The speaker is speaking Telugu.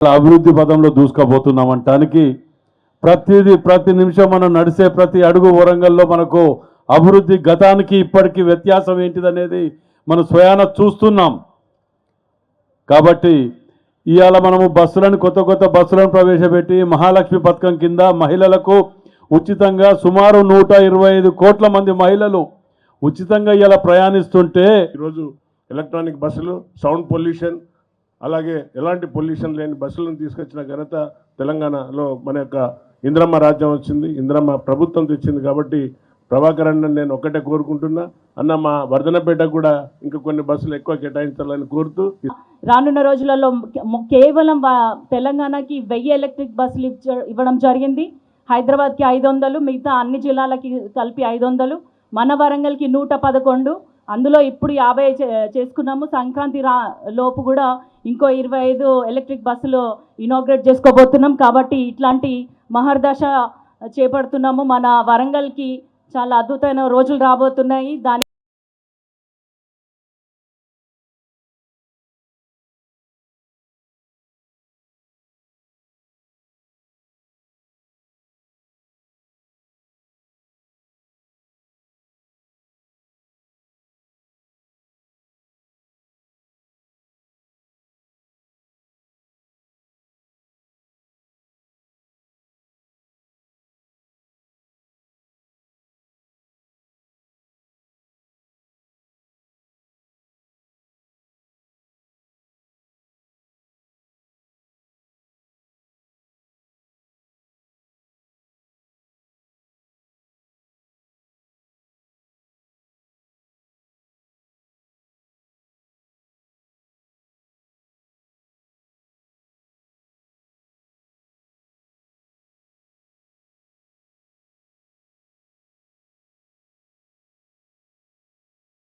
అభివృద్ధి పదంలో దూసుకుపోతున్నామంటానికి ప్రతి నిమిషం మనం నడిసే ప్రతి అడుగు వరంగల్లో మనకు అభివృద్ధి గతానికి ఇప్పటికీ వ్యత్యాసం ఏంటిదనేది మనం స్వయాన చూస్తున్నాం. కాబట్టి ఇవాళ మనము కొత్త బస్సులను ప్రవేశపెట్టి మహాలక్ష్మి పథకం కింద మహిళలకు ఉచితంగా సుమారు 125 కోట్ల మంది మహిళలు ఉచితంగా ఇలా ప్రయాణిస్తుంటే ఈరోజు ఎలక్ట్రానిక్ బస్సులు, సౌండ్ పొల్యూషన్, అలాగే ఎలాంటి పొల్యూషన్ లేని బస్సులను తీసుకొచ్చిన ఘనత తెలంగాణలో మన యొక్క ఇంద్రమ్మ రాజ్యం వచ్చింది, ఇంద్రమ్మ ప్రభుత్వం తెచ్చింది. కాబట్టి ప్రభాకర్ అన్న నేను ఒక్కటే కోరుకుంటున్నా, అన్న మా వర్ధనపేటకు కూడా ఇంకా కొన్ని బస్సులు ఎక్కువ కేటాయించాలని కోరుతూ, రానున్న రోజులలో కేవలం తెలంగాణకి 1000 ఎలక్ట్రిక్ బస్సులు ఇవ్వడం జరిగింది. హైదరాబాద్కి 500, మిగతా అన్ని జిల్లాలకి కలిపి 500, మన వరంగల్కి 111. అందులో ఇప్పుడు 50 చేసుకున్నాము. సంక్రాంతి లోపు కూడా ఇంకో 25 ఎలక్ట్రిక్ బస్సులు ఇనాగ్రేట్ చేసుకోబోతున్నాం. కాబట్టి ఇట్లాంటి మహర్దశ చేపడుతున్నాము. మన వరంగల్కి చాలా అద్భుతమైన రోజులు రాబోతున్నాయి. దాని